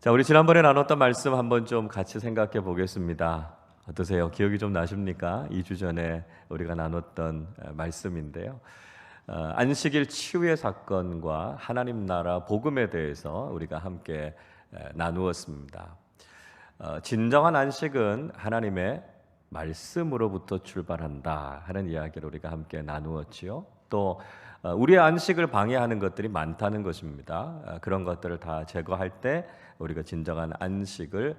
자, 우리 지난번에 나눴던 말씀 한번 좀 같이 생각해 보겠습니다. 어떠세요? 기억이 좀 나십니까? 2주 전에 우리가 나눴던 말씀인데요. 안식일 치유의 사건과 하나님 나라 복음에 대해서 우리가 함께 나누었습니다. 진정한 안식은 하나님의 말씀으로부터 출발한다 하는 이야기를 우리가 함께 나누었지요. 또 우리의 안식을 방해하는 것들이 많다는 것입니다. 그런 것들을 다 제거할 때 우리가 진정한 안식을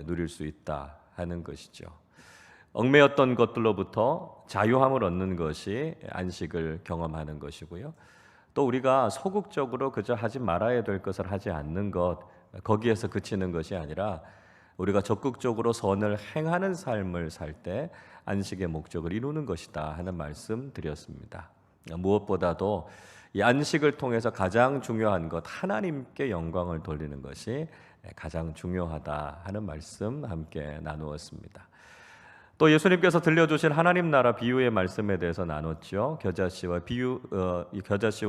누릴 수 있다 하는 것이죠. 얽매였던 것들로부터 자유함을 얻는 것이 안식을 경험하는 것이고요. 또 우리가 소극적으로 그저 하지 말아야 될 것을 하지 않는 것, 거기에서 그치는 것이 아니라 우리가 적극적으로 선을 행하는 삶을 살 때 안식의 목적을 이루는 것이다 하는 말씀 드렸습니다. 무엇보다도 이 안식을 통해서 가장 중요한 것, 하나님께 영광을 돌리는 것이 가장 중요하다 하는 말씀 함께 나누었습니다. 또 예수님께서 들려주신 하나님 나라 비유의 말씀에 대해서 나눴죠. 겨자씨와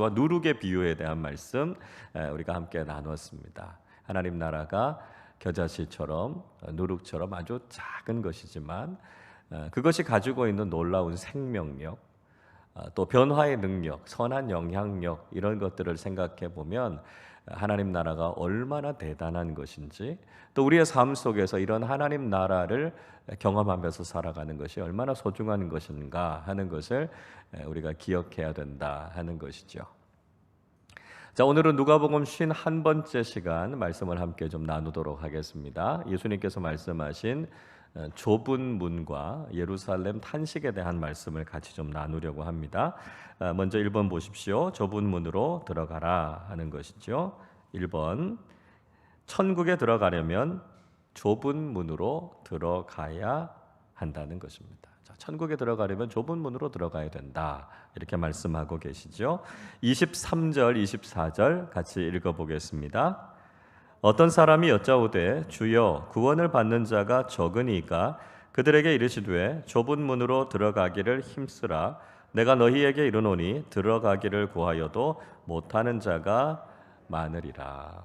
누룩의 비유에 대한 말씀 우리가 함께 나눴습니다. 하나님 나라가 겨자씨처럼 누룩처럼 아주 작은 것이지만 그것이 가지고 있는 놀라운 생명력, 또 변화의 능력, 선한 영향력 이런 것들을 생각해 보면 하나님 나라가 얼마나 대단한 것인지, 또 우리의 삶 속에서 이런 하나님 나라를 경험하면서 살아가는 것이 얼마나 소중한 것인가 하는 것을 우리가 기억해야 된다 하는 것이죠. 자, 오늘은 누가복음 51번째 시간 말씀을 함께 좀 나누도록 하겠습니다. 예수님께서 말씀하신 좁은 문과 예루살렘 탄식에 대한 말씀을 같이 좀 나누려고 합니다. 먼저 1번 보십시오. 좁은 문으로 들어가라 하는 것이죠. 1번, 천국에 들어가려면 좁은 문으로 들어가야 한다는 것입니다. 자, 천국에 들어가려면 좁은 문으로 들어가야 된다 이렇게 말씀하고 계시죠. 23절, 24절 같이 읽어보겠습니다. 어떤 사람이 여짜오되 주여 구원을 받는 자가 적으니까 그들에게 이르시되 좁은 문으로 들어가기를 힘쓰라. 내가 너희에게 이르노니 들어가기를 구하여도 못하는 자가 많으리라.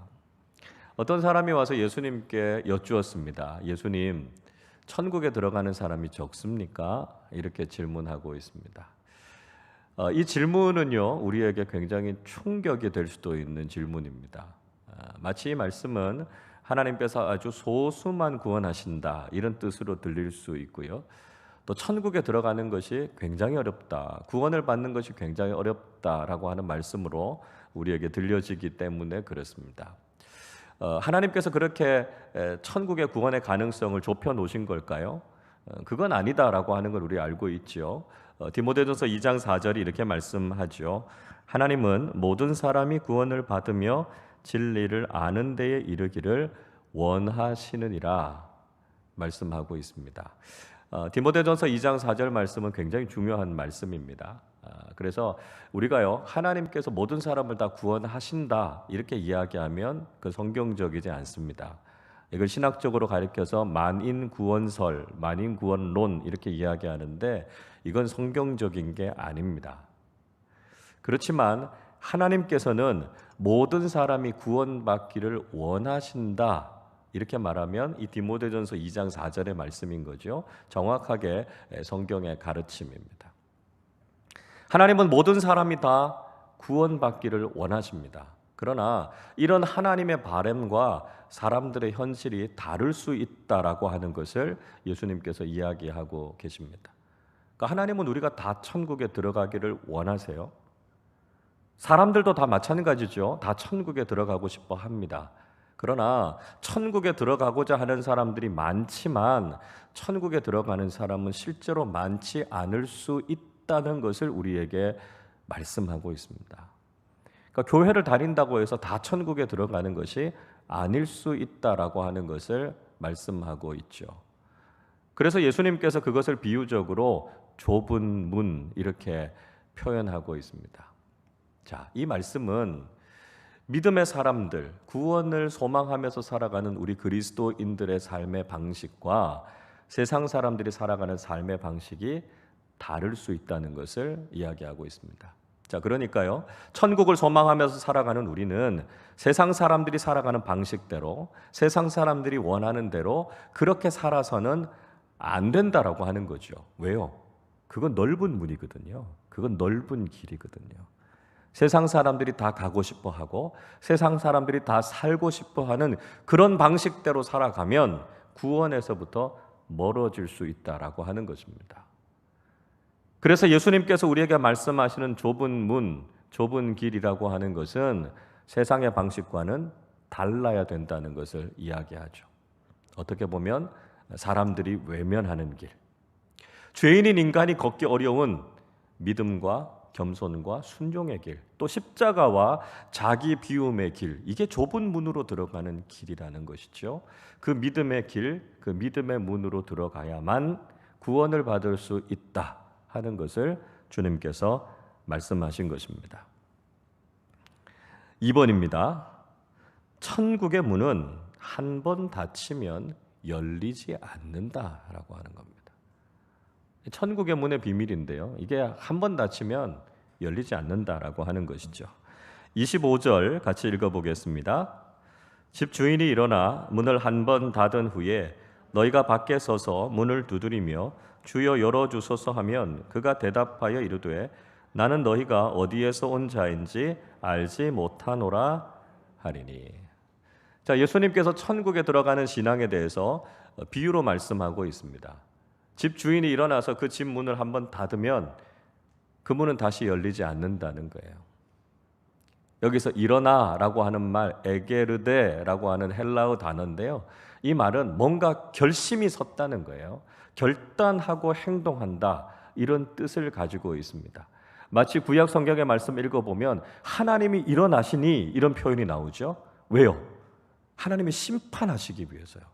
어떤 사람이 와서 예수님께 여쭈었습니다. 예수님, 천국에 들어가는 사람이 적습니까? 이렇게 질문하고 있습니다. 이 질문은요, 우리에게 굉장히 충격이 될 수도 있는 질문입니다. 마치 이 말씀은 하나님께서 아주 소수만 구원하신다 이런 뜻으로 들릴 수 있고요. 또 천국에 들어가는 것이 굉장히 어렵다, 구원을 받는 것이 굉장히 어렵다라고 하는 말씀으로 우리에게 들려지기 때문에 그렇습니다. 하나님께서 그렇게 천국의 구원의 가능성을 좁혀 놓으신 걸까요? 그건 아니다라고 하는 걸 우리 알고 있죠. 디모데전서 2장 4절이 이렇게 말씀하죠. 하나님은 모든 사람이 구원을 받으며 진리를 아는 데에 이르기를 원하시느니라 말씀하고 있습니다. 디모데전서 2장 4절 말씀은 굉장히 중요한 말씀입니다. 그래서 우리가요, 하나님께서 모든 사람을 다 구원하신다 이렇게 이야기하면 그 성경적이지 않습니다. 이걸 신학적으로 가리켜서 만인구원설, 만인구원론 이렇게 이야기하는데 이건 성경적인 게 아닙니다. 그렇지만 하나님께서는 모든 사람이 구원받기를 원하신다 이렇게 말하면 이 디모데전서 2장 4절의 말씀인 거죠. 정확하게 성경의 가르침입니다. 하나님은 모든 사람이 다 구원받기를 원하십니다. 그러나 이런 하나님의 바람과 사람들의 현실이 다를 수 있다라고 하는 것을 예수님께서 이야기하고 계십니다. 그러니까 하나님은 우리가 다 천국에 들어가기를 원하세요. 사람들도 다 마찬가지죠. 다 천국에 들어가고 싶어 합니다. 그러나 천국에 들어가고자 하는 사람들이 많지만 천국에 들어가는 사람은 실제로 많지 않을 수 있다는 것을 우리에게 말씀하고 있습니다. 그러니까 교회를 다닌다고 해서 다 천국에 들어가는 것이 아닐 수 있다라고 하는 것을 말씀하고 있죠. 그래서 예수님께서 그것을 비유적으로 좁은 문 이렇게 표현하고 있습니다. 자, 이 말씀은 믿음의 사람들, 구원을 소망하면서 살아가는 우리 그리스도인들의 삶의 방식과 세상 사람들이 살아가는 삶의 방식이 다를 수 있다는 것을 이야기하고 있습니다. 자, 그러니까요. 천국을 소망하면서 살아가는 우리는 세상 사람들이 살아가는 방식대로, 세상 사람들이 원하는 대로 그렇게 살아서는 안 된다라고 하는 거죠. 왜요? 그건 넓은 문이거든요. 그건 넓은 길이거든요. 세상 사람들이 다 가고 싶어 하고 세상 사람들이 다 살고 싶어 하는 그런 방식대로 살아가면 구원에서부터 멀어질 수 있다라고 하는 것입니다. 그래서 예수님께서 우리에게 말씀하시는 좁은 문, 좁은 길이라고 하는 것은 세상의 방식과는 달라야 된다는 것을 이야기하죠. 어떻게 보면 사람들이 외면하는 길, 죄인인 인간이 걷기 어려운 믿음과 겸손과 순종의 길, 또 십자가와 자기 비움의 길, 이게 좁은 문으로 들어가는 길이라는 것이죠. 그 믿음의 길, 그 믿음의 문으로 들어가야만 구원을 받을 수 있다 하는 것을 주님께서 말씀하신 것입니다. 2번입니다. 천국의 문은 한 번 닫히면 열리지 않는다라고 하는 겁니다. 천국의 문의 비밀인데요. 이게 한 번 닫히면 열리지 않는다라고 하는 것이죠. 25절 같이 읽어보겠습니다. 집 주인이 일어나 문을 한 번 닫은 후에 너희가 밖에 서서 문을 두드리며 주여 열어주소서 하면 그가 대답하여 이르되 나는 너희가 어디에서 온 자인지 알지 못하노라 하리니. 자, 예수님께서 천국에 들어가는 신앙에 대해서 비유로 말씀하고 있습니다. 집 주인이 일어나서 그 집 문을 한번 닫으면 그 문은 다시 열리지 않는다는 거예요. 여기서 일어나라고 하는 말 에게르데라고 하는 헬라어 단어인데요. 이 말은 뭔가 결심이 섰다는 거예요. 결단하고 행동한다, 이런 뜻을 가지고 있습니다. 마치 구약 성경의 말씀 읽어보면 하나님이 일어나시니 이런 표현이 나오죠. 왜요? 하나님이 심판하시기 위해서요.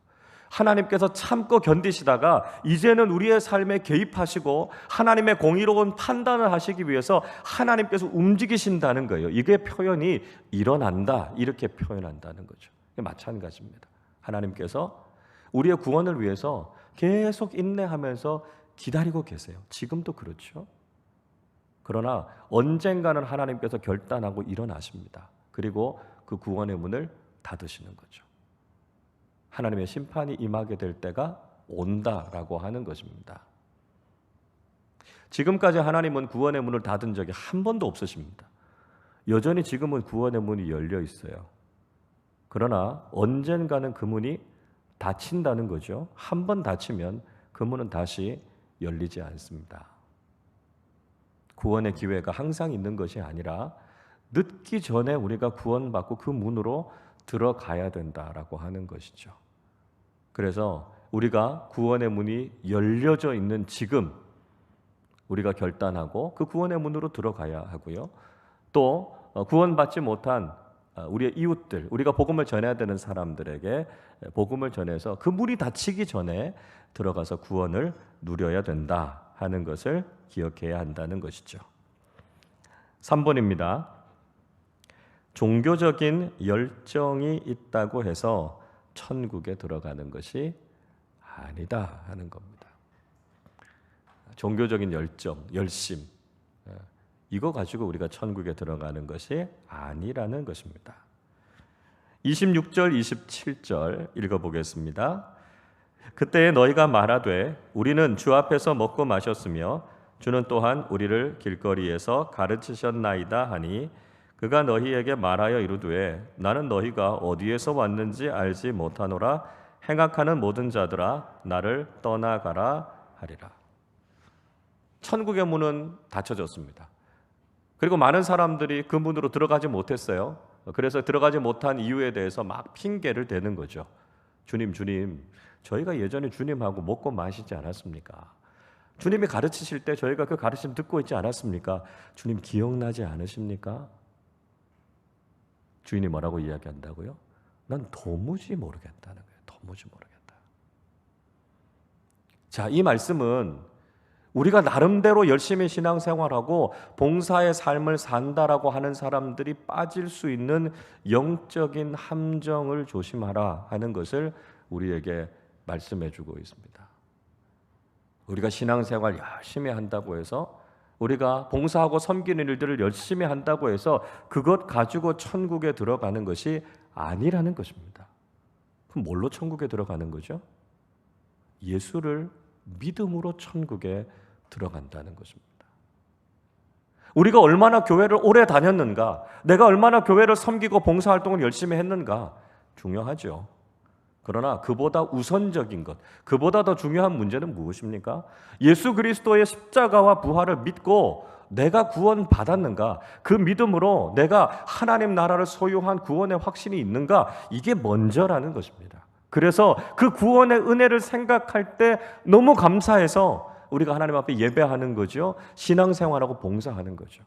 하나님께서 참고 견디시다가 이제는 우리의 삶에 개입하시고 하나님의 공의로운 판단을 하시기 위해서 하나님께서 움직이신다는 거예요. 이게 표현이 일어난다, 이렇게 표현한다는 거죠. 마찬가지입니다. 하나님께서 우리의 구원을 위해서 계속 인내하면서 기다리고 계세요. 지금도 그렇죠. 그러나 언젠가는 하나님께서 결단하고 일어나십니다. 그리고 그 구원의 문을 닫으시는 거죠. 하나님의 심판이 임하게 될 때가 온다라고 하는 것입니다. 지금까지 하나님은 구원의 문을 닫은 적이 한 번도 없으십니다. 여전히 지금은 구원의 문이 열려 있어요. 그러나 언젠가는 그 문이 닫힌다는 거죠. 한 번 닫히면 그 문은 다시 열리지 않습니다. 구원의 기회가 항상 있는 것이 아니라 늦기 전에 우리가 구원받고 그 문으로 들어가야 된다라고 하는 것이죠. 그래서 우리가 구원의 문이 열려져 있는 지금 우리가 결단하고 그 구원의 문으로 들어가야 하고요. 또 구원받지 못한 우리의 이웃들, 우리가 복음을 전해야 되는 사람들에게 복음을 전해서 그 문이 닫히기 전에 들어가서 구원을 누려야 된다 하는 것을 기억해야 한다는 것이죠. 3번입니다. 종교적인 열정이 있다고 해서 천국에 들어가는 것이 아니다 하는 겁니다. 종교적인 열정, 열심, 이거 가지고 우리가 천국에 들어가는 것이 아니라는 것입니다. 26절, 27절 읽어보겠습니다. 그때 너희가 말하되 우리는 주 앞에서 먹고 마셨으며 주는 또한 우리를 길거리에서 가르치셨나이다 하니 그가 너희에게 말하여 이르되 나는 너희가 어디에서 왔는지 알지 못하노라. 행악하는 모든 자들아 나를 떠나가라 하리라. 천국의 문은 닫혀졌습니다. 그리고 많은 사람들이 그 문으로 들어가지 못했어요. 그래서 들어가지 못한 이유에 대해서 막 핑계를 대는 거죠. 주님, 저희가 예전에 주님하고 먹고 마시지 않았습니까? 주님이 가르치실 때 저희가 그 가르침 듣고 있지 않았습니까? 주님 기억나지 않으십니까? 주인이 뭐라고 이야기한다고요? 난 도무지 모르겠다는 거예요. 도무지 모르겠다. 자, 이 말씀은 우리가 나름대로 열심히 신앙생활하고 봉사의 삶을 산다라고 하는 사람들이 빠질 수 있는 영적인 함정을 조심하라 하는 것을 우리에게 말씀해 주고 있습니다. 우리가 신앙생활 열심히 한다고 해서 우리가 봉사하고 섬기는 일들을 열심히 한다고 해서 그것 가지고 천국에 들어가는 것이 아니라는 것입니다. 그럼 뭘로 천국에 들어가는 거죠? 예수를 믿음으로 천국에 들어간다는 것입니다. 우리가 얼마나 교회를 오래 다녔는가, 내가 얼마나 교회를 섬기고 봉사활동을 열심히 했는가 중요하죠. 그러나 그보다 우선적인 것, 그보다 더 중요한 문제는 무엇입니까? 예수 그리스도의 십자가와 부활을 믿고 내가 구원받았는가, 그 믿음으로 내가 하나님 나라를 소유한 구원의 확신이 있는가, 이게 먼저라는 것입니다. 그래서 그 구원의 은혜를 생각할 때 너무 감사해서 우리가 하나님 앞에 예배하는 거죠. 신앙생활하고 봉사하는 거죠.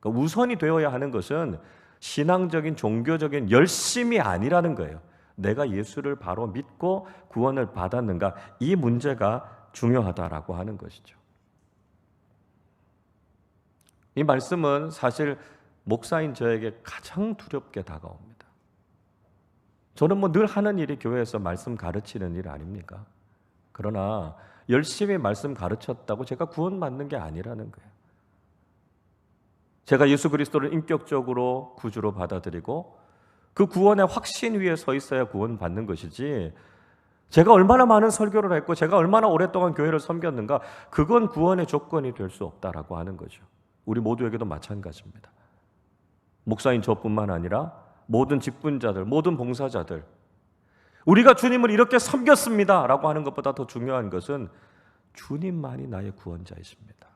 그러니까 우선이 되어야 하는 것은 신앙적인 종교적인 열심이 아니라는 거예요. 내가 예수를 바로 믿고 구원을 받았는가, 이 문제가 중요하다라고 하는 것이죠. 이 말씀은 사실 목사인 저에게 가장 두렵게 다가옵니다. 저는 뭐 늘 하는 일이 교회에서 말씀 가르치는 일 아닙니까? 그러나 열심히 말씀 가르쳤다고 제가 구원받는 게 아니라는 거예요. 제가 예수 그리스도를 인격적으로 구주로 받아들이고 그 구원의 확신 위에 서 있어야 구원받는 것이지, 제가 얼마나 많은 설교를 했고 제가 얼마나 오랫동안 교회를 섬겼는가, 그건 구원의 조건이 될 수 없다라고 하는 거죠. 우리 모두에게도 마찬가지입니다. 목사인 저뿐만 아니라 모든 직분자들, 모든 봉사자들, 우리가 주님을 이렇게 섬겼습니다 라고 하는 것보다 더 중요한 것은 주님만이 나의 구원자이십니다.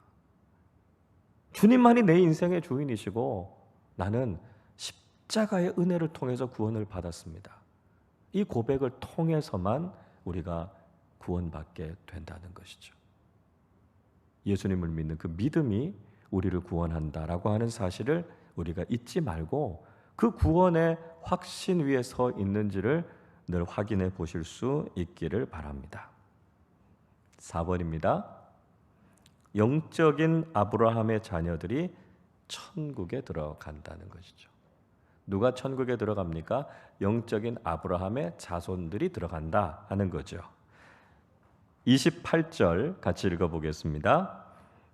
주님만이 내 인생의 주인이시고 나는 십자가의 은혜를 통해서 구원을 받았습니다. 이 고백을 통해서만 우리가 구원받게 된다는 것이죠. 예수님을 믿는 그 믿음이 우리를 구원한다라고 하는 사실을 우리가 잊지 말고 그 구원의 확신 위에 서 있는지를 늘 확인해 보실 수 있기를 바랍니다. 4번입니다. 영적인 아브라함의 자녀들이 천국에 들어간다는 것이죠. 누가 천국에 들어갑니까? 영적인 아브라함의 자손들이 들어간다 하는 거죠. 28절 같이 읽어보겠습니다.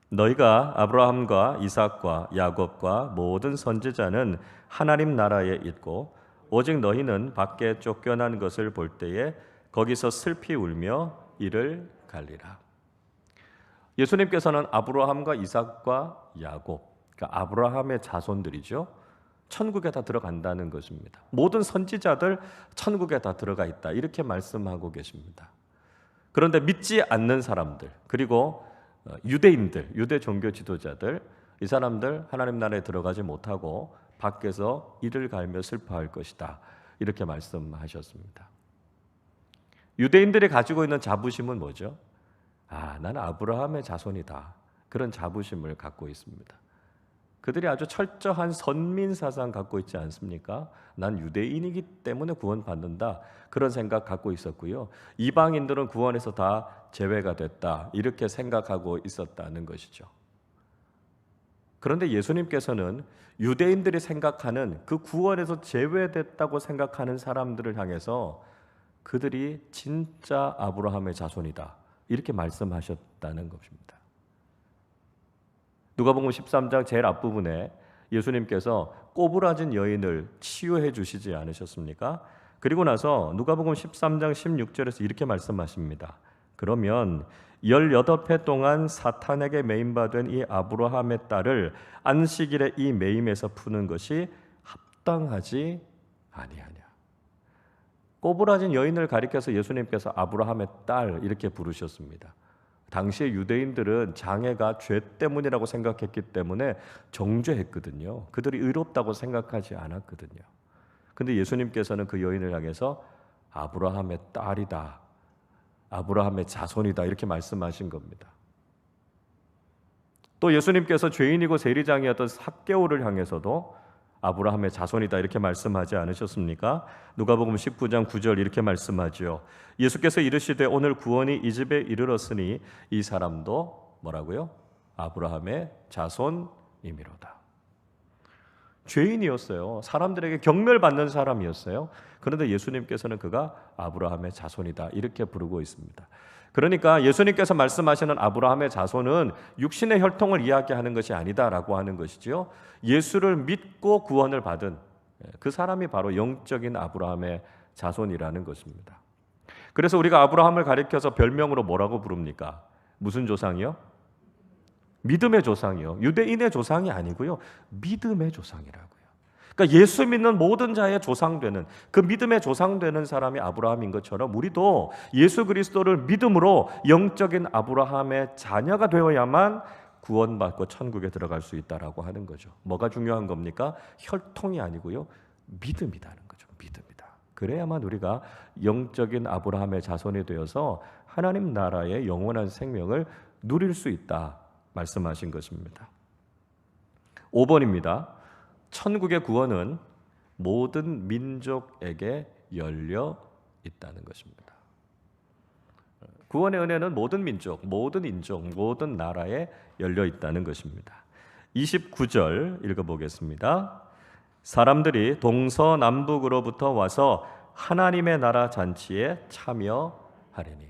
너희가 아브라함과 이삭과 야곱과 모든 선지자는 하나님 나라에 있고 오직 너희는 밖에 쫓겨난 것을 볼 때에 거기서 슬피 울며 이를 갈리라. 예수님께서는 아브라함과 이삭과 야곱, 그러니까 아브라함의 자손들이죠, 천국에 다 들어간다는 것입니다. 모든 선지자들 천국에 다 들어가 있다, 이렇게 말씀하고 계십니다. 그런데 믿지 않는 사람들, 그리고 유대인들, 유대 종교 지도자들, 이 사람들 하나님 나라에 들어가지 못하고 밖에서 이를 갈며 슬퍼할 것이다, 이렇게 말씀하셨습니다. 유대인들이 가지고 있는 자부심은 뭐죠? 나는 아브라함의 자손이다, 그런 자부심을 갖고 있습니다. 그들이 아주 철저한 선민 사상 갖고 있지 않습니까? 난 유대인이기 때문에 구원받는다, 그런 생각 갖고 있었고요. 이방인들은 구원에서 다 제외가 됐다, 이렇게 생각하고 있었다는 것이죠. 그런데 예수님께서는 유대인들이 생각하는 그 구원에서 제외됐다고 생각하는 사람들을 향해서 그들이 진짜 아브라함의 자손이다, 이렇게 말씀하셨다는 것입니다. 누가복음 13장 제일 앞부분에 예수님께서 꼬부라진 여인을 치유해 주시지 않으셨습니까? 그리고 나서 누가복음 13장 16절에서 이렇게 말씀하십니다. 그러면 18해 동안 사탄에게 매임받은 이 아브라함의 딸을 안식일에 이 매임에서 푸는 것이 합당하지 아니하냐. 꼬부라진 여인을 가리켜서 예수님께서 아브라함의 딸 이렇게 부르셨습니다. 당시의 유대인들은 장애가 죄 때문이라고 생각했기 때문에 정죄했거든요. 그들이 의롭다고 생각하지 않았거든요. 근데 예수님께서는 그 여인을 향해서 아브라함의 딸이다, 아브라함의 자손이다, 이렇게 말씀하신 겁니다. 또 예수님께서 죄인이고 세리장이었던 삭개오를 향해서도 아브라함의 자손이다, 이렇게 말씀하지 않으셨습니까? 누가복음 19장 9절 이렇게 말씀하죠. 예수께서 이르시되 오늘 구원이 이 집에 이르렀으니 이 사람도 뭐라고요? 아브라함의 자손이미로다. 죄인이었어요. 사람들에게 경멸받는 사람이었어요. 그런데 예수님께서는 그가 아브라함의 자손이다 이렇게 부르고 있습니다. 그러니까 예수님께서 말씀하시는 아브라함의 자손은 육신의 혈통을 이야기하는 것이 아니다라고 하는 것이지요. 예수를 믿고 구원을 받은 그 사람이 바로 영적인 아브라함의 자손이라는 것입니다. 그래서 우리가 아브라함을 가리켜서 별명으로 뭐라고 부릅니까? 무슨 조상이요? 믿음의 조상이요. 유대인의 조상이 아니고요. 믿음의 조상이라고요. 그러니까 예수 믿는 모든 자의 조상되는 그 믿음의 조상되는 사람이 아브라함인 것처럼 우리도 예수 그리스도를 믿음으로 영적인 아브라함의 자녀가 되어야만 구원받고 천국에 들어갈 수 있다라고 하는 거죠. 뭐가 중요한 겁니까? 혈통이 아니고요. 믿음이라는 거죠. 믿음이다. 그래야만 우리가 영적인 아브라함의 자손이 되어서 하나님 나라의 영원한 생명을 누릴 수 있다 말씀하신 것입니다. 5번입니다. 천국의 구원은 모든 민족에게 열려 있다는 것입니다. 구원의 은혜는 모든 민족, 모든 인종, 모든 나라에 열려 있다는 것입니다. 29절 읽어보겠습니다. 사람들이 동서남북으로부터 와서 하나님의 나라 잔치에 참여하리니.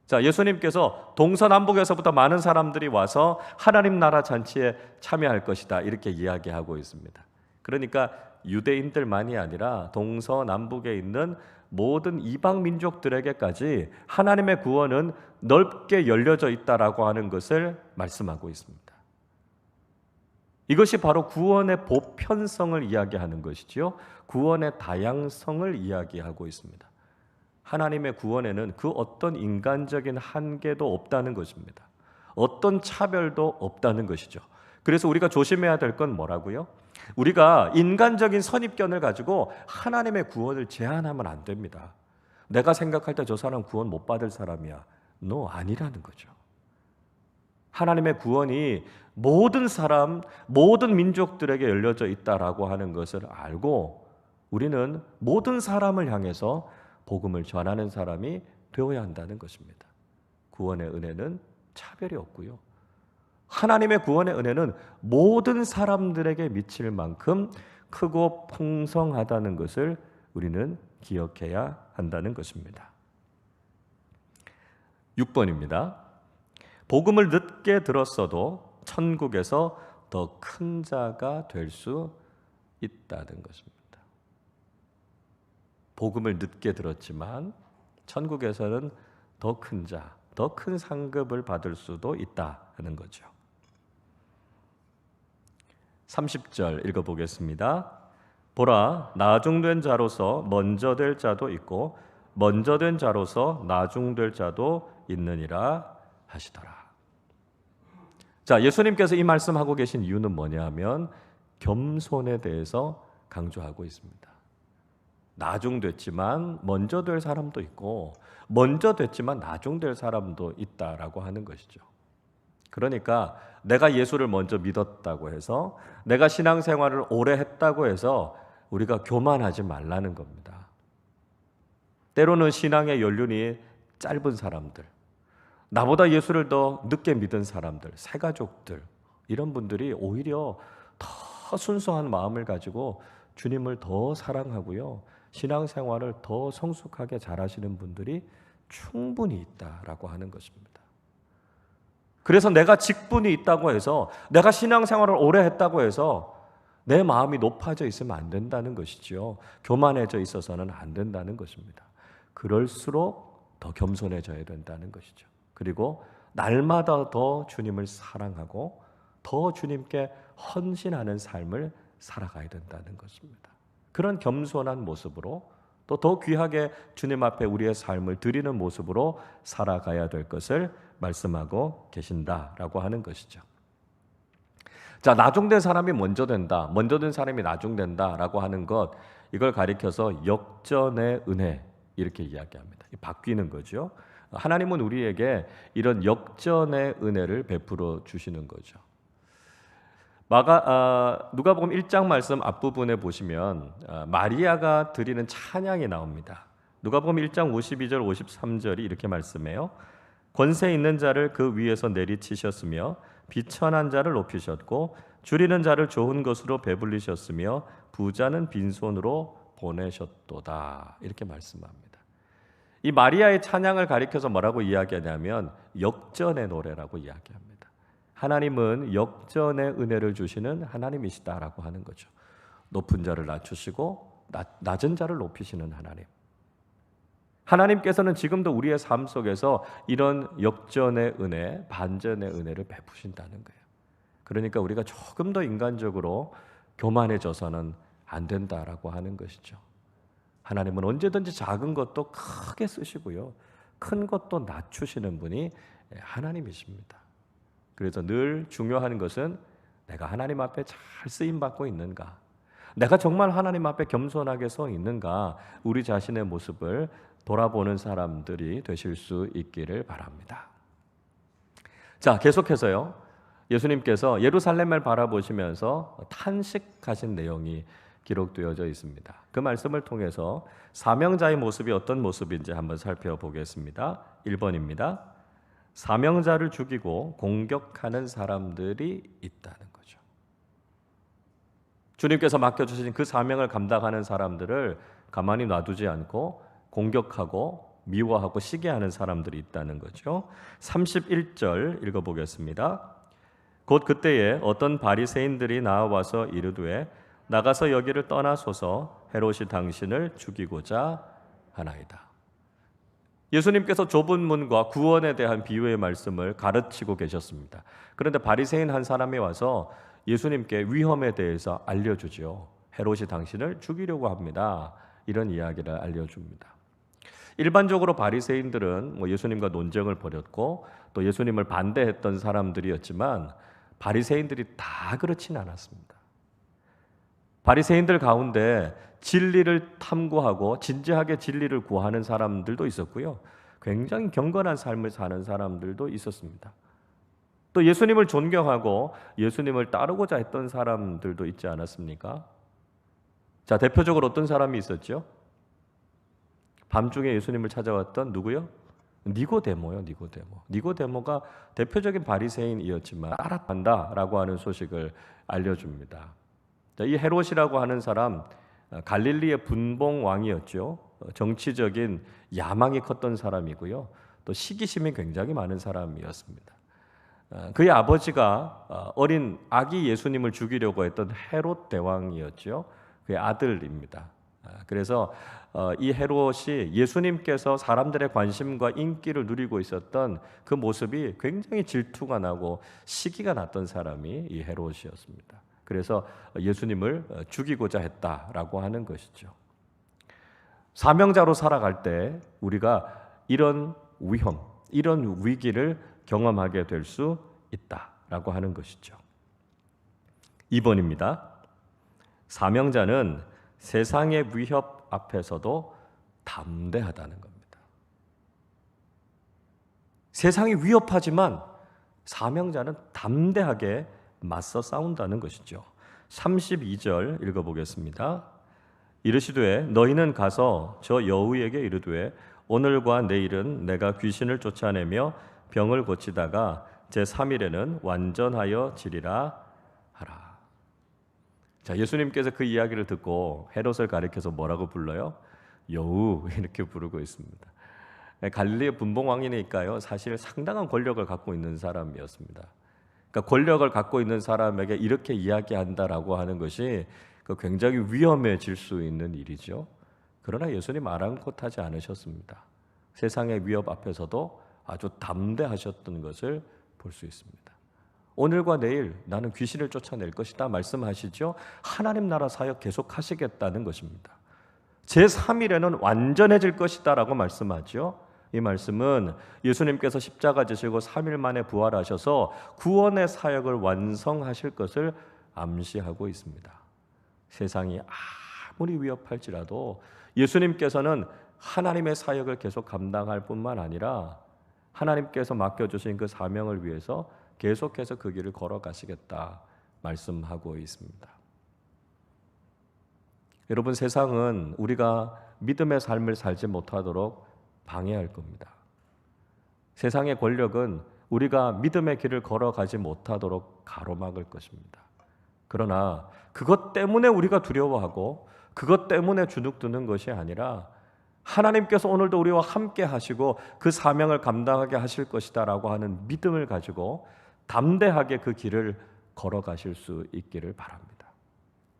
자, 예수님께서 동서남북에서부터 많은 사람들이 와서 하나님 나라 잔치에 참여할 것이다 이렇게 이야기하고 있습니다. 그러니까 유대인들만이 아니라 동서남북에 있는 모든 이방 민족들에게까지 하나님의 구원은 넓게 열려져 있다라고 하는 것을 말씀하고 있습니다. 이것이 바로 구원의 보편성을 이야기하는 것이지요. 구원의 다양성을 이야기하고 있습니다. 하나님의 구원에는 그 어떤 인간적인 한계도 없다는 것입니다. 어떤 차별도 없다는 것이죠. 그래서 우리가 조심해야 될 건 뭐라고요? 우리가 인간적인 선입견을 가지고 하나님의 구원을 제한하면 안 됩니다. 내가 생각할 때 저 사람 구원 못 받을 사람이야. 너 아니라는 거죠. 하나님의 구원이 모든 사람, 모든 민족들에게 열려져 있다라고 하는 것을 알고 우리는 모든 사람을 향해서 복음을 전하는 사람이 되어야 한다는 것입니다. 구원의 은혜는 차별이 없고요. 하나님의 구원의 은혜는 모든 사람들에게 미칠 만큼 크고 풍성하다는 것을 우리는 기억해야 한다는 것입니다. 6번입니다. 복음을 늦게 들었어도 천국에서 더 큰 자가 될 수 있다는 것입니다. 복음을 늦게 들었지만 천국에서는 더 큰 자, 더 큰 상급을 받을 수도 있다는 거죠. 30절 읽어보겠습니다. 보라, 나중된 자로서 먼저 될 자도 있고 먼저 된 자로서 나중될 자도 있느니라 하시더라. 자, 예수님께서 이 말씀하고 계신 이유는 뭐냐 하면 겸손에 대해서 강조하고 있습니다. 나중됐지만 먼저 될 사람도 있고 먼저 됐지만 나중될 사람도 있다라고 하는 것이죠. 그러니까 내가 예수를 먼저 믿었다고 해서 내가 신앙생활을 오래 했다고 해서 우리가 교만하지 말라는 겁니다. 때로는 신앙의 연륜이 짧은 사람들, 나보다 예수를 더 늦게 믿은 사람들, 새가족들 이런 분들이 오히려 더 순수한 마음을 가지고 주님을 더 사랑하고요. 신앙생활을 더 성숙하게 잘하시는 분들이 충분히 있다라고 하는 것입니다. 그래서 내가 직분이 있다고 해서 내가 신앙생활을 오래 했다고 해서 내 마음이 높아져 있으면 안 된다는 것이죠. 교만해져 있어서는 안 된다는 것입니다. 그럴수록 더 겸손해져야 된다는 것이죠. 그리고 날마다 더 주님을 사랑하고 더 주님께 헌신하는 삶을 살아가야 된다는 것입니다. 그런 겸손한 모습으로 또 더 귀하게 주님 앞에 우리의 삶을 드리는 모습으로 살아가야 될 것을 말씀하고 계신다라고 하는 것이죠. 자, 나중된 사람이 먼저 된다, 먼저 된 사람이 나중된다라고 하는 것, 이걸 가리켜서 역전의 은혜 이렇게 이야기합니다. 바뀌는 거죠. 하나님은 우리에게 이런 역전의 은혜를 베풀어 주시는 거죠. 누가복음 1장 말씀 앞부분에 보시면 마리아가 드리는 찬양이 나옵니다. 누가복음 1장 52절 53절이 이렇게 말씀해요. 권세 있는 자를 그 위에서 내리치셨으며 비천한 자를 높이셨고 줄이는 자를 좋은 것으로 배불리셨으며 부자는 빈손으로 보내셨도다. 이렇게 말씀합니다. 이 마리아의 찬양을 가리켜서 뭐라고 이야기하냐면 역전의 노래라고 이야기합니다. 하나님은 역전의 은혜를 주시는 하나님이시다라고 하는 거죠. 높은 자를 낮추시고 낮은 자를 높이시는 하나님. 하나님께서는 지금도 우리의 삶 속에서 이런 역전의 은혜, 반전의 은혜를 베푸신다는 거예요. 그러니까 우리가 조금 더 인간적으로 교만해져서는 안 된다라고 하는 것이죠. 하나님은 언제든지 작은 것도 크게 쓰시고요, 큰 것도 낮추시는 분이 하나님이십니다. 그래서 늘 중요한 것은 내가 하나님 앞에 잘 쓰임받고 있는가, 내가 정말 하나님 앞에 겸손하게 서 있는가, 우리 자신의 모습을 돌아보는 사람들이 되실 수 있기를 바랍니다. 자, 계속해서요, 예수님께서 예루살렘을 바라보시면서 탄식하신 내용이 기록되어져 있습니다. 그 말씀을 통해서 사명자의 모습이 어떤 모습인지 한번 살펴보겠습니다. 1번입니다. 사명자를 죽이고 공격하는 사람들이 있다는 거죠. 주님께서 맡겨주신 그 사명을 감당하는 사람들을 가만히 놔두지 않고 공격하고 미워하고 시기하는 사람들이 있다는 거죠. 31절 읽어보겠습니다. 곧 그때에 어떤 바리새인들이 나와서 이르되 나가서 여기를 떠나소서 헤롯이 당신을 죽이고자 하나이다. 예수님께서 좁은 문과 구원에 대한 비유의 말씀을 가르치고 계셨습니다. 그런데 바리새인 한 사람이 와서 예수님께 위험에 대해서 알려주죠. 헤롯이 당신을 죽이려고 합니다. 이런 이야기를 알려줍니다. 일반적으로 바리새인들은 예수님과 논쟁을 벌였고 또 예수님을 반대했던 사람들이었지만 바리새인들이 다 그렇진 않았습니다. 바리새인들 가운데 진리를 탐구하고 진지하게 진리를 구하는 사람들도 있었고요, 굉장히 경건한 삶을 사는 사람들도 있었습니다. 또 예수님을 존경하고 예수님을 따르고자 했던 사람들도 있지 않았습니까? 자, 대표적으로 어떤 사람이 있었죠? 밤중에 예수님을 찾아왔던 누구요? 니고데모요. 니고데모가 대표적인 바리새인이었지만 따라간다라고 하는 소식을 알려줍니다. 자, 이 헤롯이라고 하는 사람, 갈릴리의 분봉 왕이었죠. 정치적인 야망이 컸던 사람이고요, 또 시기심이 굉장히 많은 사람이었습니다. 그의 아버지가 어린 아기 예수님을 죽이려고 했던 헤롯 대왕이었죠. 그의 아들입니다. 그래서 이 헤롯이 예수님께서 사람들의 관심과 인기를 누리고 있었던 그 모습이 굉장히 질투가 나고 시기가 났던 사람이 이 헤롯이었습니다. 그래서 예수님을 죽이고자 했다라고 하는 것이죠. 사명자로 살아갈 때 우리가 이런 위험, 이런 위기를 경험하게 될 수 있다라고 하는 것이죠. 2번입니다. 사명자는 세상의 위협 앞에서도 담대하다는 겁니다. 세상이 위협하지만 사명자는 담대하게 맞서 싸운다는 것이죠. 32절 읽어보겠습니다. 이르시되 너희는 가서 저 여우에게 이르되 오늘과 내일은 내가 귀신을 쫓아내며 병을 고치다가 제3일에는 완전하여 지리라 하라. 자, 예수님께서 그 이야기를 듣고 헤롯을 가리켜서 뭐라고 불러요? 여우, 이렇게 부르고 있습니다. 갈릴리의 분봉왕이니까요, 사실 상당한 권력을 갖고 있는 사람이었습니다. 그러니까 권력을 갖고 있는 사람에게 이렇게 이야기한다라고 하는 것이 굉장히 위험해질 수 있는 일이죠. 그러나 예수님 아랑곳하지 않으셨습니다. 세상의 위협 앞에서도 아주 담대하셨던 것을 볼 수 있습니다. 오늘과 내일 나는 귀신을 쫓아낼 것이다 말씀하시죠. 하나님 나라 사역 계속하시겠다는 것입니다. 제3일에는 완전해질 것이다 라고 말씀하죠. 이 말씀은 예수님께서 십자가 지시고 3일 만에 부활하셔서 구원의 사역을 완성하실 것을 암시하고 있습니다. 세상이 아무리 위협할지라도 예수님께서는 하나님의 사역을 계속 감당할 뿐만 아니라 하나님께서 맡겨주신 그 사명을 위해서 계속해서 그 길을 걸어가시겠다 말씀하고 있습니다. 여러분, 세상은 우리가 믿음의 삶을 살지 못하도록 방해할 겁니다. 세상의 권력은 우리가 믿음의 길을 걸어가지 못하도록 가로막을 것입니다. 그러나 그것 때문에 우리가 두려워하고 그것 때문에 주눅드는 것이 아니라 하나님께서 오늘도 우리와 함께 하시고 그 사명을 감당하게 하실 것이다라고 하는 믿음을 가지고 담대하게 그 길을 걸어가실 수 있기를 바랍니다.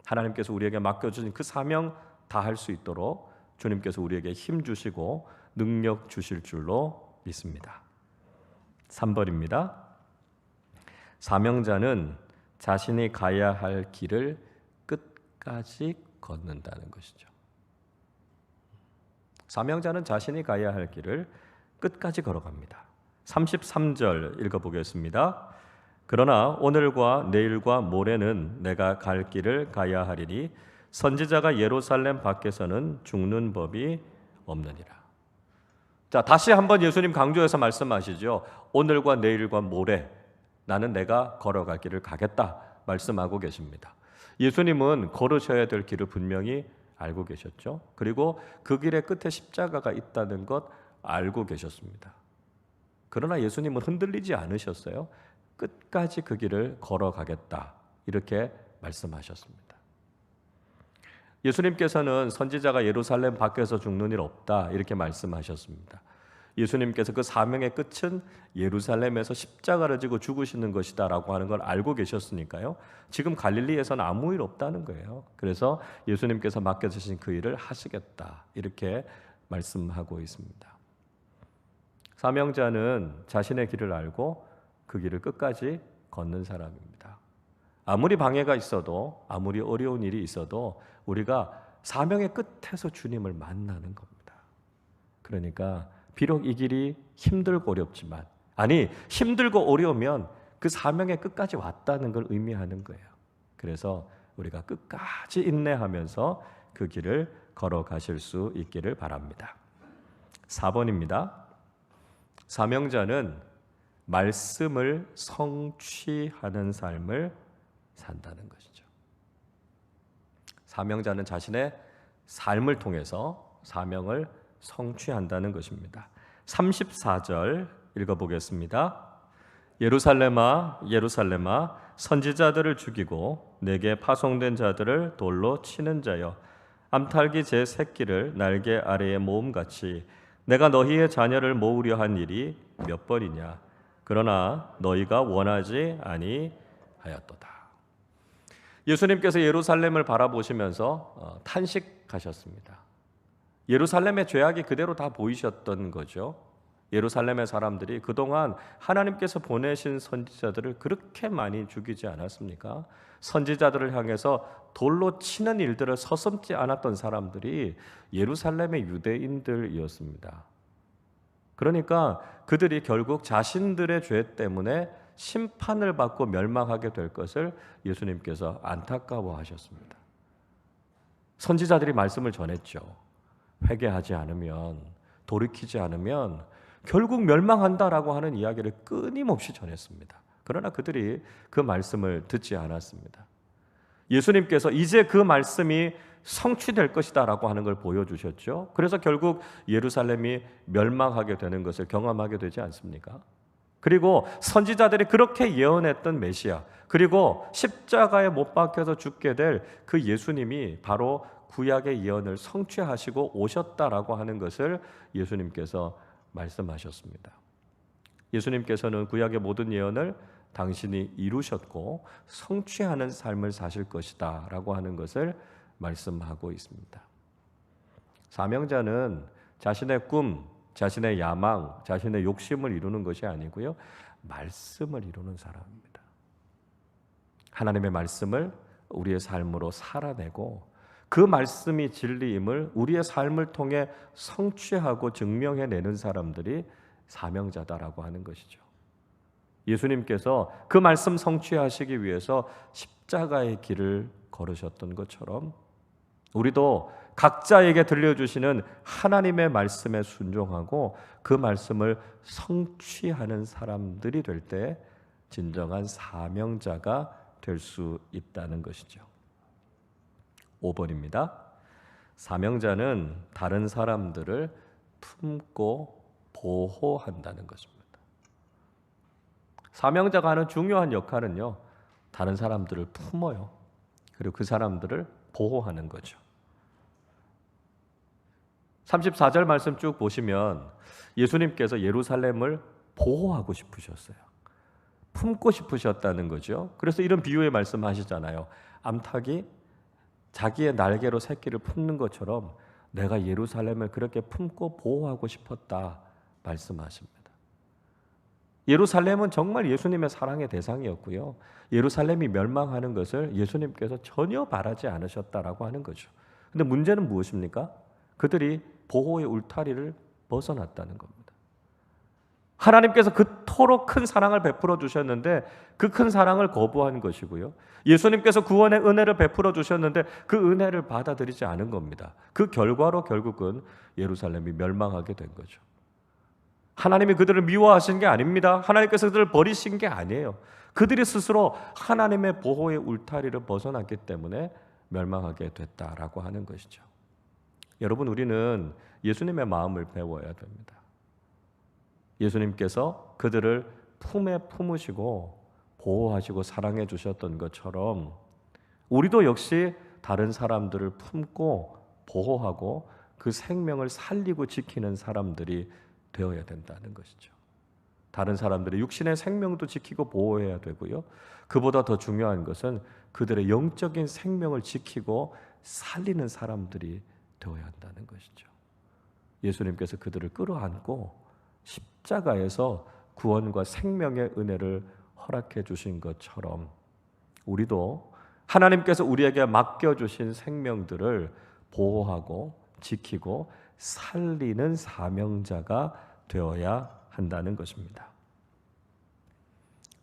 하나님께서 우리에게 맡겨주신 그 사명 다 할 수 있도록 주님께서 우리에게 힘 주시고 능력 주실 줄로 믿습니다. 3번입니다. 사명자는 자신이 가야 할 길을 끝까지 걷는다는 것이죠. 사명자는 자신이 가야 할 길을 끝까지 걸어갑니다. 33절 읽어보겠습니다. 그러나 오늘과 내일과 모레는 내가 갈 길을 가야 하리니 선지자가 예루살렘 밖에서는 죽는 법이 없느니라. 자, 다시 한번 예수님 강조해서 말씀하시죠. 오늘과 내일과 모레 나는 내가 걸어갈 길을 가겠다 말씀하고 계십니다. 예수님은 걸으셔야 될 길을 분명히 알고 계셨죠. 그리고 그 길의 끝에 십자가가 있다는 것 알고 계셨습니다. 그러나 예수님은 흔들리지 않으셨어요. 끝까지 그 길을 걸어가겠다 이렇게 말씀하셨습니다. 예수님께서는 선지자가 예루살렘 밖에서 죽는 일 없다 이렇게 말씀하셨습니다. 예수님께서 그 사명의 끝은 예루살렘에서 십자가를 지고 죽으시는 것이다 라고 하는 걸 알고 계셨으니까요. 지금 갈릴리에서는 아무 일 없다는 거예요. 그래서 예수님께서 맡겨주신 그 일을 하시겠다 이렇게 말씀하고 있습니다. 사명자는 자신의 길을 알고 그 길을 끝까지 걷는 사람입니다. 아무리 방해가 있어도 아무리 어려운 일이 있어도 우리가 사명의 끝에서 주님을 만나는 겁니다. 그러니까 비록 이 길이 힘들고 어렵지만 아니 힘들고 어려우면 그 사명의 끝까지 왔다는 걸 의미하는 거예요. 그래서 우리가 끝까지 인내하면서 그 길을 걸어가실 수 있기를 바랍니다. 4번입니다. 사명자는 말씀을 성취하는 삶을 산다는 것이죠. 사명자는 자신의 삶을 통해서 사명을 성취한다는 것입니다. 34절 읽어보겠습니다. 예루살렘아 예루살렘아 선지자들을 죽이고 내게 파송된 자들을 돌로 치는 자여 암탉이 제 새끼를 날개 아래에 모음같이 내가 너희의 자녀를 모으려 한 일이 몇 번이냐 그러나 너희가 원하지 아니하였도다. 예수님께서 예루살렘을 바라보시면서 탄식하셨습니다. 예루살렘의 죄악이 그대로 다 보이셨던 거죠. 예루살렘의 사람들이 그동안 하나님께서 보내신 선지자들을 그렇게 많이 죽이지 않았습니까? 선지자들을 향해서 돌로 치는 일들을 서슴지 않았던 사람들이 예루살렘의 유대인들이었습니다. 그러니까 그들이 결국 자신들의 죄 때문에 심판을 받고 멸망하게 될 것을 예수님께서 안타까워하셨습니다. 선지자들이 말씀을 전했죠. 회개하지 않으면, 돌이키지 않으면 결국 멸망한다라고 하는 이야기를 끊임없이 전했습니다. 그러나 그들이 그 말씀을 듣지 않았습니다. 예수님께서 이제 그 말씀이 성취될 것이다라고 하는 걸 보여주셨죠. 그래서 결국 예루살렘이 멸망하게 되는 것을 경험하게 되지 않습니까? 그리고 선지자들이 그렇게 예언했던 메시아, 그리고 십자가에 못 박혀서 죽게 될 그 예수님이 바로 구약의 예언을 성취하시고 오셨다라고 하는 것을 예수님께서 말씀하셨습니다. 예수님께서는 구약의 모든 예언을 당신이 이루셨고 성취하는 삶을 사실 것이다 라고 하는 것을 말씀하고 있습니다. 사명자는 자신의 꿈, 자신의 야망, 자신의 욕심을 이루는 것이 아니고요, 말씀을 이루는 사람입니다. 하나님의 말씀을 우리의 삶으로 살아내고 그 말씀이 진리임을 우리의 삶을 통해 성취하고 증명해내는 사람들이 사명자다라고 하는 것이죠. 예수님께서 그 말씀 성취하시기 위해서 십자가의 길을 걸으셨던 것처럼 우리도 각자에게 들려주시는 하나님의 말씀에 순종하고 그 말씀을 성취하는 사람들이 될 때 진정한 사명자가 될 수 있다는 것이죠. 5번입니다. 사명자는 다른 사람들을 품고 보호한다는 것입니다. 사명자가 하는 중요한 역할은요, 다른 사람들을 품어요. 그리고 그 사람들을 보호하는 거죠. 34절 말씀 쭉 보시면 예수님께서 예루살렘을 보호하고 싶으셨어요. 품고 싶으셨다는 거죠. 그래서 이런 비유의 말씀하시잖아요. 암탉이 자기의 날개로 새끼를 품는 것처럼 내가 예루살렘을 그렇게 품고 보호하고 싶었다 말씀하십니다. 예루살렘은 정말 예수님의 사랑의 대상이었고요. 예루살렘이 멸망하는 것을 예수님께서 전혀 바라지 않으셨다라고 하는 거죠. 근데 문제는 무엇입니까? 그들이 보호의 울타리를 벗어났다는 겁니다. 하나님께서 그토록 큰 사랑을 베풀어 주셨는데 그 큰 사랑을 거부한 것이고요. 예수님께서 구원의 은혜를 베풀어 주셨는데 그 은혜를 받아들이지 않은 겁니다. 그 결과로 결국은 예루살렘이 멸망하게 된 거죠. 하나님이 그들을 미워하신 게 아닙니다. 하나님께서 그들을 버리신 게 아니에요. 그들이 스스로 하나님의 보호의 울타리를 벗어났기 때문에 멸망하게 됐다라고 하는 것이죠. 여러분, 우리는 예수님의 마음을 배워야 됩니다. 예수님께서 그들을 품에 품으시고 보호하시고 사랑해 주셨던 것처럼 우리도 역시 다른 사람들을 품고 보호하고 그 생명을 살리고 지키는 사람들이 되어야 된다는 것이죠. 다른 사람들의 육신의 생명도 지키고 보호해야 되고요. 그보다 더 중요한 것은 그들의 영적인 생명을 지키고 살리는 사람들이 되어야 한다는 것이죠. 예수님께서 그들을 끌어안고 십자가에서 구원과 생명의 은혜를 허락해 주신 것처럼 우리도 하나님께서 우리에게 맡겨주신 생명들을 보호하고 지키고 살리는 사명자가 되어야 한다는 것입니다.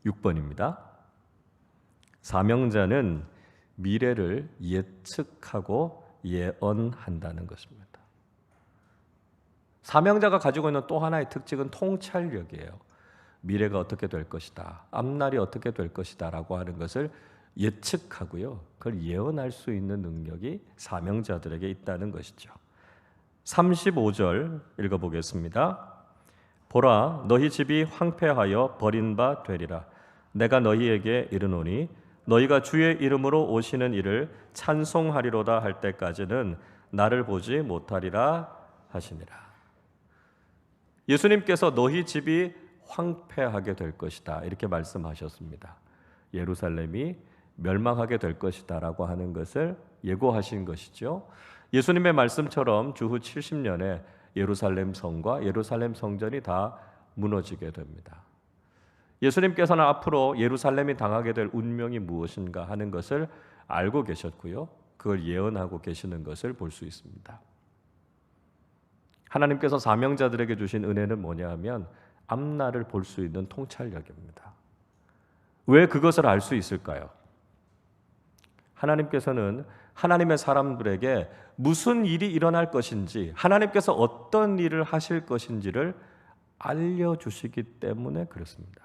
6번입니다. 사명자는 미래를 예측하고 예언한다는 것입니다. 사명자가 가지고 있는 또 하나의 특징은 통찰력이에요. 미래가 어떻게 될 것이다, 앞날이 어떻게 될 것이다 라고 하는 것을 예측하고요, 그걸 예언할 수 있는 능력이 사명자들에게 있다는 것이죠. 35절 읽어보겠습니다. 보라, 너희 집이 황폐하여 버린 바 되리라. 내가 너희에게 이르노니 너희가 주의 이름으로 오시는 이를 찬송하리로다 할 때까지는 나를 보지 못하리라 하시니라. 예수님께서 너희 집이 황폐하게 될 것이다 이렇게 말씀하셨습니다. 예루살렘이 멸망하게 될 것이다 라고 하는 것을 예고하신 것이죠. 예수님의 말씀처럼 주후 70년에 예루살렘 성과 예루살렘 성전이 다 무너지게 됩니다. 예수님께서는 앞으로 예루살렘이 당하게 될 운명이 무엇인가 하는 것을 알고 계셨고요, 그걸 예언하고 계시는 것을 볼 수 있습니다. 하나님께서 사명자들에게 주신 은혜는 뭐냐 하면 앞날을 볼 수 있는 통찰력입니다. 왜 그것을 알 수 있을까요? 하나님께서는 하나님의 사람들에게 무슨 일이 일어날 것인지, 하나님께서 어떤 일을 하실 것인지를 알려주시기 때문에 그렇습니다.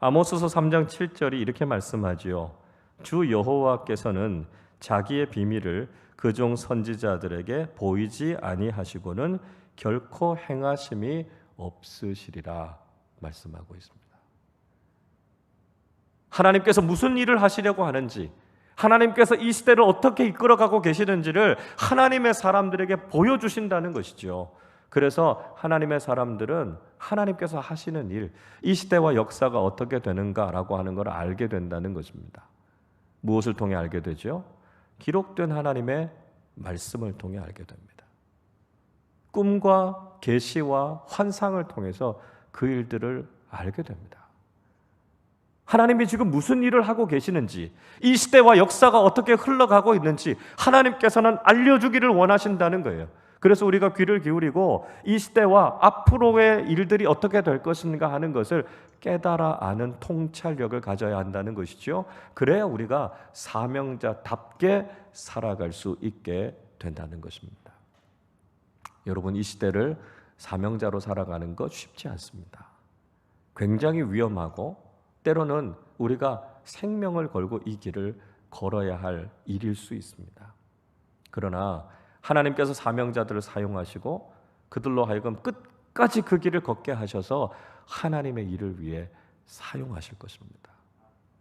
아모스서 3장 7절이 이렇게 말씀하지요. 주 여호와께서는 자기의 비밀을 그종 선지자들에게 보이지 아니하시고는 결코 행하심이 없으시리라 말씀하고 있습니다. 하나님께서 무슨 일을 하시려고 하는지, 하나님께서 이 시대를 어떻게 이끌어가고 계시는지를 하나님의 사람들에게 보여주신다는 것이죠. 그래서 하나님의 사람들은 하나님께서 하시는 일, 이 시대와 역사가 어떻게 되는가라고 하는 걸 알게 된다는 것입니다. 무엇을 통해 알게 되죠? 기록된 하나님의 말씀을 통해 알게 됩니다. 꿈과 계시와 환상을 통해서 그 일들을 알게 됩니다. 하나님이 지금 무슨 일을 하고 계시는지, 이 시대와 역사가 어떻게 흘러가고 있는지 하나님께서는 알려주기를 원하신다는 거예요. 그래서 우리가 귀를 기울이고 이 시대와 앞으로의 일들이 어떻게 될 것인가 하는 것을 깨달아 아는 통찰력을 가져야 한다는 것이죠. 그래야 우리가 사명자답게 살아갈 수 있게 된다는 것입니다. 여러분, 이 시대를 사명자로 살아가는 것 쉽지 않습니다. 굉장히 위험하고 때로는 우리가 생명을 걸고 이 길을 걸어야 할 일일 수 있습니다. 그러나 하나님께서 사명자들을 사용하시고 그들로 하여금 끝까지 그 길을 걷게 하셔서 하나님의 일을 위해 사용하실 것입니다.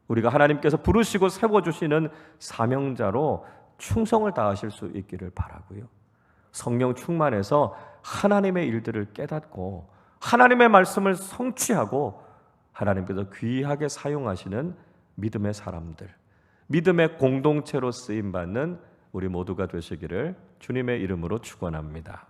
우리가 하나님께서 부르시고 세워주시는 사명자로 충성을 다하실 수 있기를 바라고요. 성령 충만해서 하나님의 일들을 깨닫고 하나님의 말씀을 성취하고 하나님께서 귀하게 사용하시는 믿음의 사람들, 믿음의 공동체로 쓰임받는 우리 모두가 되시기를 주님의 이름으로 축원합니다.